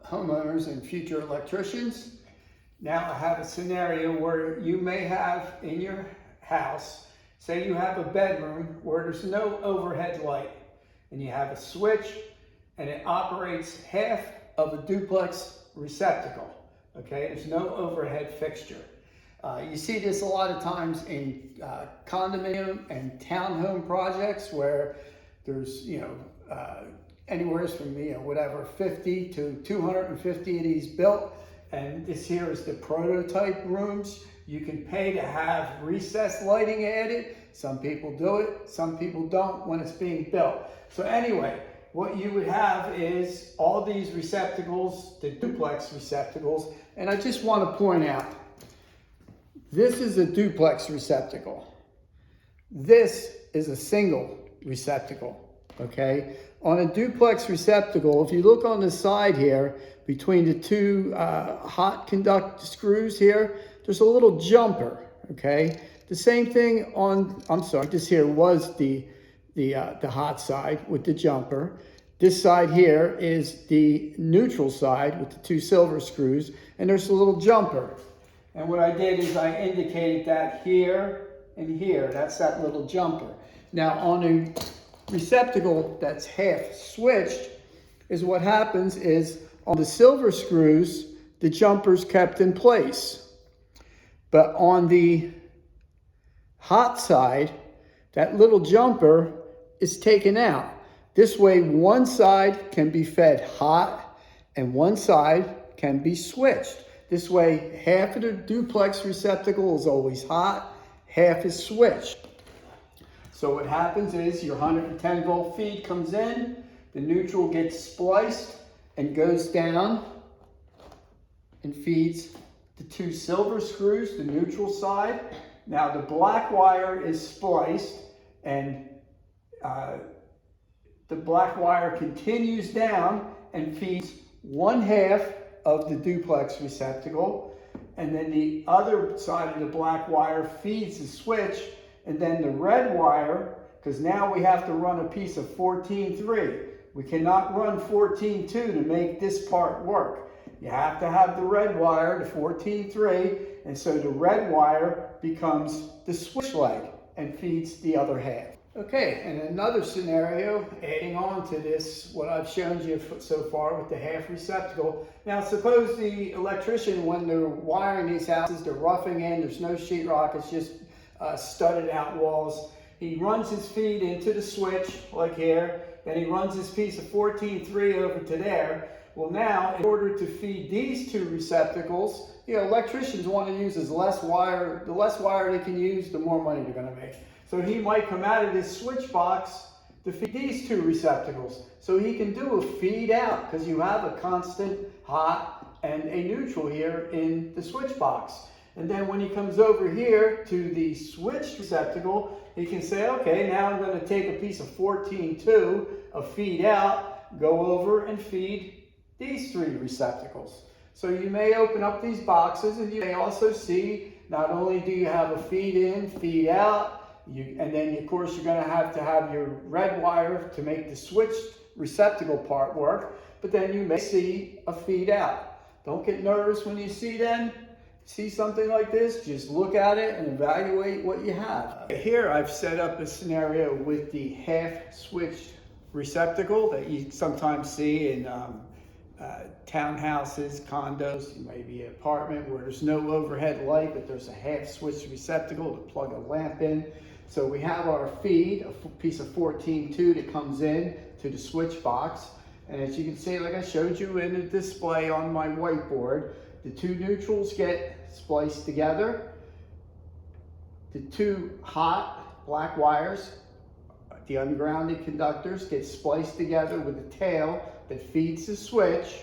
homeowners and future electricians. Now I have a scenario where you may have in your house, say you have a bedroom where there's no overhead light and you have a switch and it operates half of a duplex receptacle, okay? There's no overhead fixture. You see this a lot of times in condominium and townhome projects where there's, anywhere from, whatever, 50 to 250 of these built. And this here is the prototype rooms. You can pay to have recessed lighting added. Some people do it, some people don't when it's being built. So anyway, what you would have is all these receptacles, the duplex receptacles, and I just want to point out, this is a duplex receptacle. This is a single receptacle, okay? On a duplex receptacle, if you look on the side here, between the two hot conduct screws here, there's a little jumper, okay? The same thing on, this here was the hot side with the jumper. This side here is the neutral side with the two silver screws, and there's a little jumper. And what I did is I indicated that here and here, that's that little jumper. Now on a receptacle that's half switched, is what happens is on the silver screws, the jumper's kept in place. But on the hot side, that little jumper is taken out. This way, one side can be fed hot and one side can be switched. This way, half of the duplex receptacle is always hot, half is switched. So what happens is your 110 volt feed comes in, the neutral gets spliced and goes down and feeds the two silver screws, the neutral side. Now the black wire is spliced and the black wire continues down and feeds one half of the duplex receptacle, and then the other side of the black wire feeds the switch, and then the red wire, because now we have to run a piece of 14.3. We cannot run 14.2 to make this part work. You have to have the red wire, the 14.3, and so the red wire becomes the switch leg and feeds the other half. Okay, and another scenario, adding on to this, what I've shown you so far with the half receptacle. Now suppose the electrician, when they're wiring these houses, they're roughing in, there's no sheetrock, it's just studded out walls. He runs his feed into the switch, like here, then he runs his piece of 14.3 over to there. Well now, in order to feed these two receptacles, electricians want to use as less wire, the less wire they can use, the more money they're going to make. So he might come out of this switch box to feed these two receptacles. So he can do a feed out because you have a constant hot and a neutral here in the switch box. And then when he comes over here to the switched receptacle, he can say, okay, now I'm going to take a piece of 14.2 of feed out, go over and feed these three receptacles. So you may open up these boxes and you may also see not only do you have a feed in, feed out, and then of course you're going to have your red wire to make the switched receptacle part work, but then you may see a feed out. Don't get nervous when you see something like this. Just look at it and evaluate what you have. Here I've set up a scenario with the half switched receptacle that you sometimes see in townhouses, condos, maybe an apartment where there's no overhead light, but there's a half switched receptacle to plug a lamp in. So we have our feed, a piece of 14.2 that comes in to the switch box. And as you can see, like I showed you in the display on my whiteboard, the two neutrals get spliced together. The two hot black wires, the ungrounded conductors, get spliced together with a tail that feeds the switch.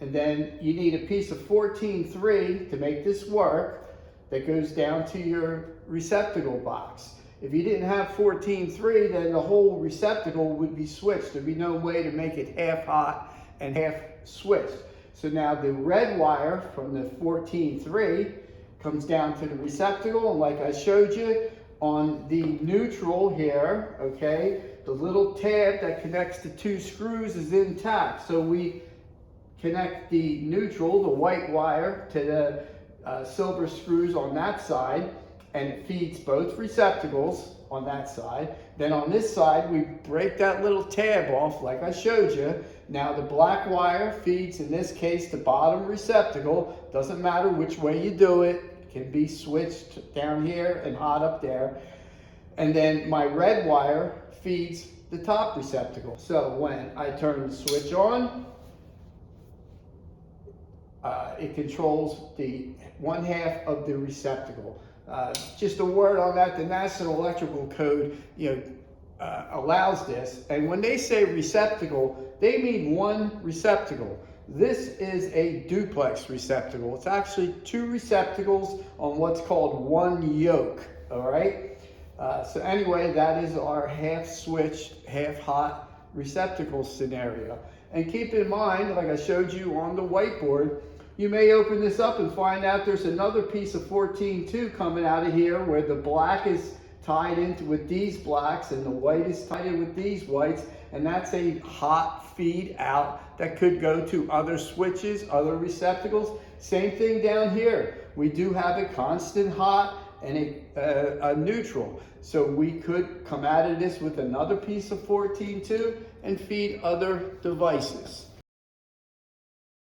And then you need a piece of 14.3 to make this work that goes down to your receptacle box. If you didn't have 14.3, then the whole receptacle would be switched. There'd be no way to make it half hot and half switched. So now the red wire from the 14.3 comes down to the receptacle, and like I showed you on the neutral here, okay, the little tab that connects the two screws is intact. So we connect the neutral, the white wire, to the silver screws on that side, and it feeds both receptacles on that side. Then on this side, we break that little tab off like I showed you. Now the black wire feeds, in this case, the bottom receptacle. Doesn't matter which way you do it. It can be switched down here and hot up there. And then my red wire feeds the top receptacle. So when I turn the switch on, it controls the one half of the receptacle. Just a word on that, the National Electrical Code, allows this. And when they say receptacle, they mean one receptacle. This is a duplex receptacle. It's actually two receptacles on what's called one yoke, all right? So anyway, that is our half switched, half hot receptacle scenario. And keep in mind, like I showed you on the whiteboard, you may open this up and find out there's another piece of 14-2 coming out of here where the black is tied into with these blacks and the white is tied in with these whites, and that's a hot feed out that could go to other switches, other receptacles. Same thing down here. We do have a constant hot and a neutral. So we could come out of this with another piece of 14-2 and feed other devices.